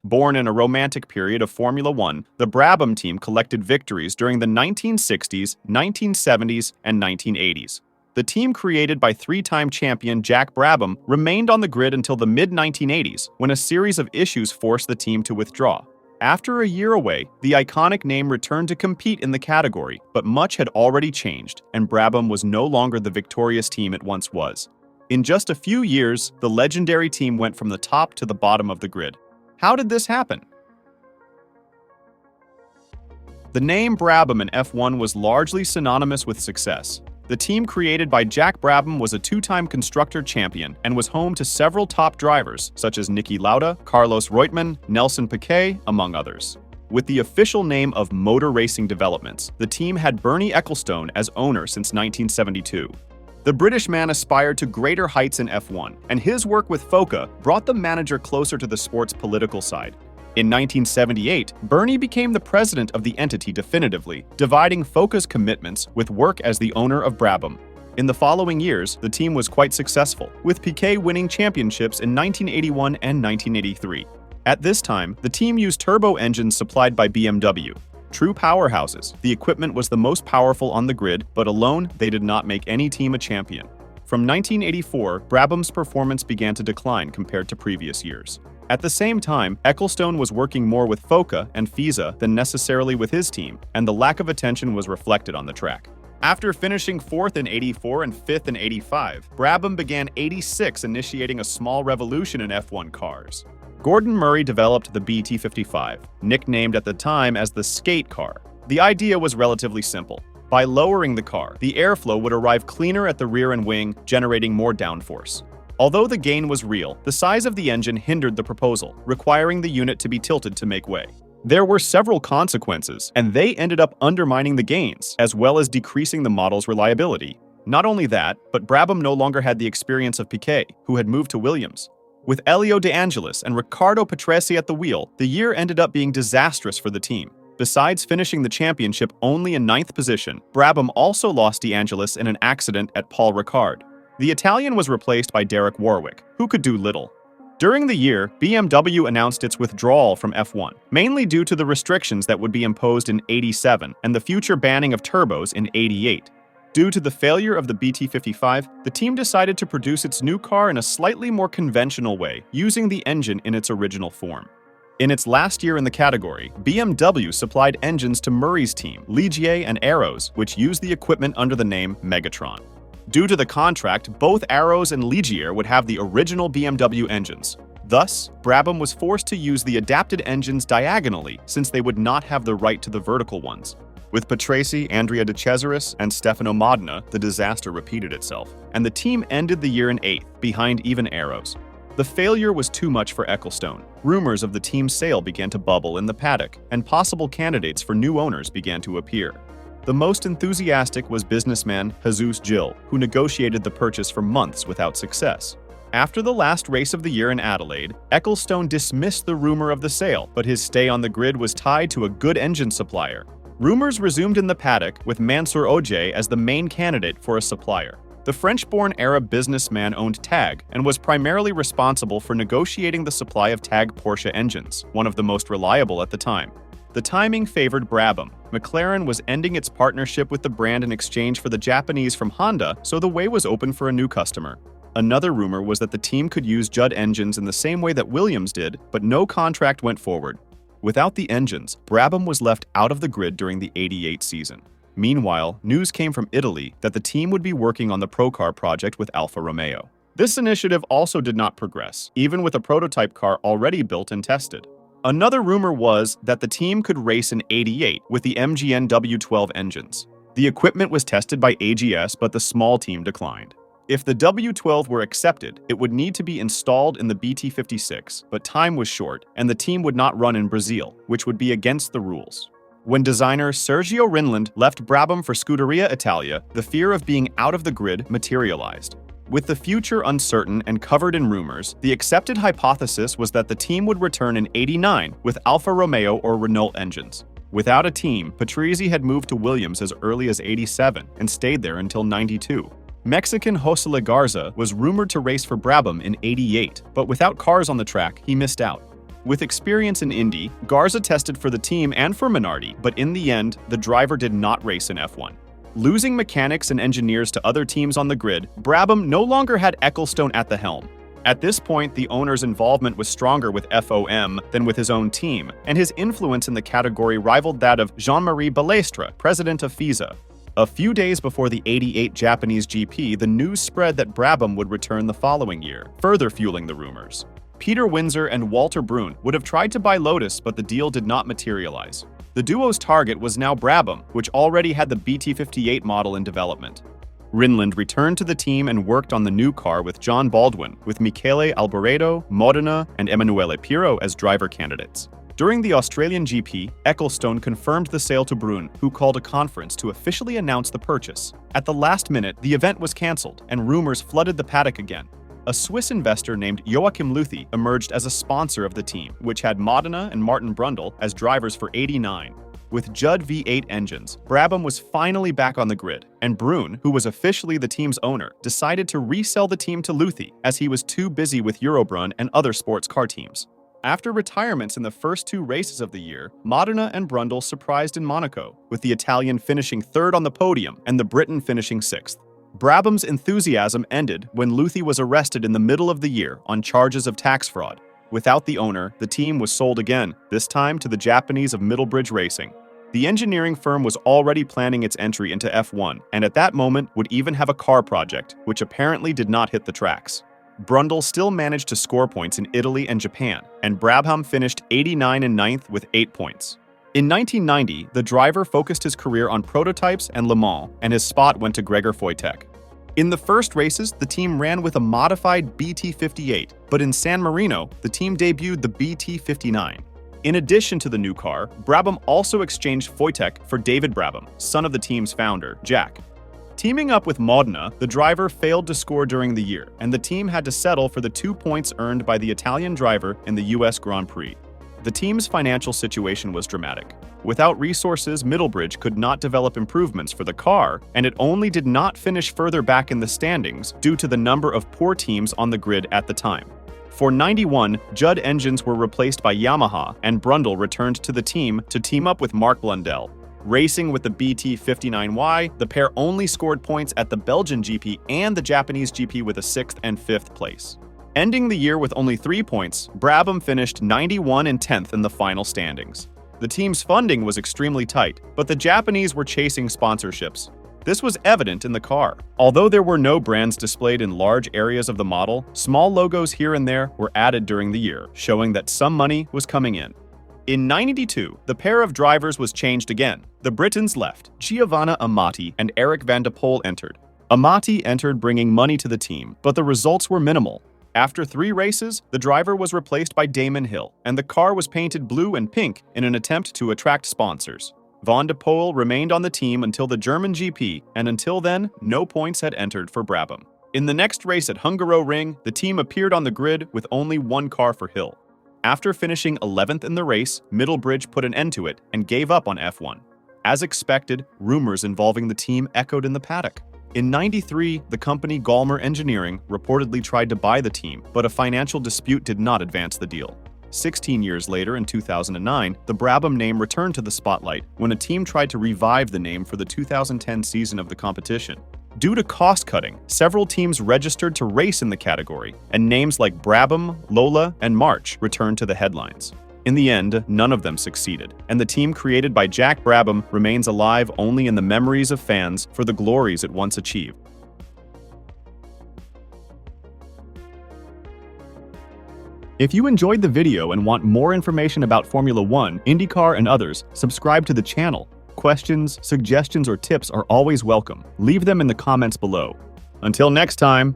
Born in a romantic period of Formula One, the Brabham team collected victories during the 1960s, 1970s, and 1980s. The team created by three-time champion Jack Brabham remained on the grid until the mid-1980s, when a series of issues forced the team to withdraw. After a year away, the iconic name returned to compete in the category, but much had already changed, and Brabham was no longer the victorious team it once was. In just a few years, the legendary team went from the top to the bottom of the grid. How did this happen? The name Brabham in F1 was largely synonymous with success. The team created by Jack Brabham was a two-time constructor champion and was home to several top drivers such as Niki Lauda, Carlos Reutemann, Nelson Piquet, among others. With the official name of Motor Racing Developments, the team had Bernie Ecclestone as owner since 1972. The British man aspired to greater heights in F1, and his work with FOCA brought the manager closer to the sport's political side. In 1978, Bernie became the president of the entity definitively, dividing FOCA's commitments with work as the owner of Brabham. In the following years, the team was quite successful, with Piquet winning championships in 1981 and 1983. At this time, the team used turbo engines supplied by BMW. True powerhouses, the equipment was the most powerful on the grid, but alone, they did not make any team a champion. From 1984, Brabham's performance began to decline compared to previous years. At the same time, Ecclestone was working more with FOCA and FISA than necessarily with his team, and the lack of attention was reflected on the track. After finishing 4th in 84 and 5th in 85, Brabham began 86 initiating a small revolution in F1 cars. Gordon Murray developed the BT55, nicknamed at the time as the skate car. The idea was relatively simple. By lowering the car, the airflow would arrive cleaner at the rear and wing, generating more downforce. Although the gain was real, the size of the engine hindered the proposal, requiring the unit to be tilted to make way. There were several consequences, and they ended up undermining the gains, as well as decreasing the model's reliability. Not only that, but Brabham no longer had the experience of Piquet, who had moved to Williams. With Elio De Angelis and Riccardo Patrese at the wheel, the year ended up being disastrous for the team. Besides finishing the championship only in 9th position, Brabham also lost De Angelis in an accident at Paul Ricard. The Italian was replaced by Derek Warwick, who could do little. During the year, BMW announced its withdrawal from F1, mainly due to the restrictions that would be imposed in 87 and the future banning of turbos in 88. Due to the failure of the BT55, the team decided to produce its new car in a slightly more conventional way, using the engine in its original form. In its last year in the category, BMW supplied engines to Murray's team, Ligier and Arrows, which used the equipment under the name Megatron. Due to the contract, both Arrows and Ligier would have the original BMW engines. Thus, Brabham was forced to use the adapted engines diagonally since they would not have the right to the vertical ones. With Patrese, Andrea De Cesaris, and Stefano Modena, the disaster repeated itself, and the team ended the year in 8th, behind even Arrows. The failure was too much for Ecclestone. Rumors of the team's sale began to bubble in the paddock, and possible candidates for new owners began to appear. The most enthusiastic was businessman Jesus Gil, who negotiated the purchase for months without success. After the last race of the year in Adelaide, Ecclestone dismissed the rumor of the sale, but his stay on the grid was tied to a good engine supplier. Rumors resumed in the paddock, with Mansour Ojeh as the main candidate for a supplier. The French-born Arab businessman owned TAG and was primarily responsible for negotiating the supply of TAG Porsche engines, one of the most reliable at the time. The timing favored Brabham. McLaren was ending its partnership with the brand in exchange for the Japanese from Honda, so the way was open for a new customer. Another rumor was that the team could use Judd engines in the same way that Williams did, but no contract went forward. Without the engines, Brabham was left out of the grid during the 88 season. Meanwhile, news came from Italy that the team would be working on the Procar project with Alfa Romeo. This initiative also did not progress, even with a prototype car already built and tested. Another rumor was that the team could race in 88 with the MGN W12 engines. The equipment was tested by AGS, but the small team declined. If the W12 were accepted, it would need to be installed in the BT56, but time was short, and the team would not run in Brazil, which would be against the rules. When designer Sergio Rinland left Brabham for Scuderia Italia, the fear of being out of the grid materialized. With the future uncertain and covered in rumors, the accepted hypothesis was that the team would return in 89 with Alfa Romeo or Renault engines. Without a team, Patrese had moved to Williams as early as 87 and stayed there until 92. Mexican Jose Legarza was rumored to race for Brabham in 88, but without cars on the track, he missed out. With experience in Indy, Garza tested for the team and for Minardi, but in the end, the driver did not race in F1. Losing mechanics and engineers to other teams on the grid, Brabham no longer had Ecclestone at the helm. At this point, the owner's involvement was stronger with FOM than with his own team, and his influence in the category rivaled that of Jean-Marie Balestre, president of FISA. A few days before the '88 Japanese GP, the news spread that Brabham would return the following year, further fueling the rumors. Peter Windsor and Walter Brune would have tried to buy Lotus, but the deal did not materialize. The duo's target was now Brabham, which already had the BT58 model in development. Rinland returned to the team and worked on the new car with John Baldwin, with Michele Alboreto, Modena, and Emanuele Pirro as driver candidates. During the Australian GP, Ecclestone confirmed the sale to Brune, who called a conference to officially announce the purchase. At the last minute, the event was cancelled, and rumors flooded the paddock again. A Swiss investor named Joachim Luthi emerged as a sponsor of the team, which had Modena and Martin Brundle as drivers for '89. With Judd V8 engines, Brabham was finally back on the grid, and Brune, who was officially the team's owner, decided to resell the team to Luthi, as he was too busy with Eurobrunn and other sports car teams. After retirements in the first two races of the year, Modena and Brundle surprised in Monaco, with the Italian finishing third on the podium and the Briton finishing sixth. Brabham's enthusiasm ended when Luthi was arrested in the middle of the year on charges of tax fraud. Without the owner, the team was sold again, this time to the Japanese of Middlebridge Racing. The engineering firm was already planning its entry into F1, and at that moment would even have a car project, which apparently did not hit the tracks. Brundle still managed to score points in Italy and Japan, and Brabham finished 89 and 9th with 8 points. In 1990, the driver focused his career on prototypes and Le Mans, and his spot went to Gregor Wojtek. In the first races, the team ran with a modified BT58, but in San Marino, the team debuted the BT59. In addition to the new car, Brabham also exchanged Wojtek for David Brabham, son of the team's founder, Jack. Teaming up with Modena, the driver failed to score during the year, and the team had to settle for the 2 points earned by the Italian driver in the US Grand Prix. The team's financial situation was dramatic. Without resources, Middlebridge could not develop improvements for the car, and it only did not finish further back in the standings due to the number of poor teams on the grid at the time. For '91, Judd engines were replaced by Yamaha, and Brundle returned to the team to team up with Mark Blundell. Racing with the BT59Y, the pair only scored points at the Belgian GP and the Japanese GP with a 6th and 5th place. Ending the year with only 3 points, Brabham finished 91 and 10th in the final standings. The team's funding was extremely tight, but the Japanese were chasing sponsorships. This was evident in the car. Although there were no brands displayed in large areas of the model, small logos here and there were added during the year, showing that some money was coming in. In '92, the pair of drivers was changed again. The Britons left. Giovanna Amati and Eric van de Poel entered. Amati entered bringing money to the team, but the results were minimal. After 3 races, the driver was replaced by Damon Hill, and the car was painted blue and pink in an attempt to attract sponsors. Van de Poel remained on the team until the German GP, and until then, no points had entered for Brabham. In the next race at Hungaroring, the team appeared on the grid with only 1 car for Hill. After finishing 11th in the race, Middlebridge put an end to it and gave up on F1. As expected, rumors involving the team echoed in the paddock. In '93, the company Gallmer Engineering reportedly tried to buy the team, but a financial dispute did not advance the deal. 16 years later, in 2009, the Brabham name returned to the spotlight when a team tried to revive the name for the 2010 season of the competition. Due to cost-cutting, several teams registered to race in the category, and names like Brabham, Lola, and March returned to the headlines. In the end, none of them succeeded, and the team created by Jack Brabham remains alive only in the memories of fans for the glories it once achieved. If you enjoyed the video and want more information about Formula 1, IndyCar, and others, subscribe to the channel. Questions, suggestions, or tips are always welcome. Leave them in the comments below. Until next time.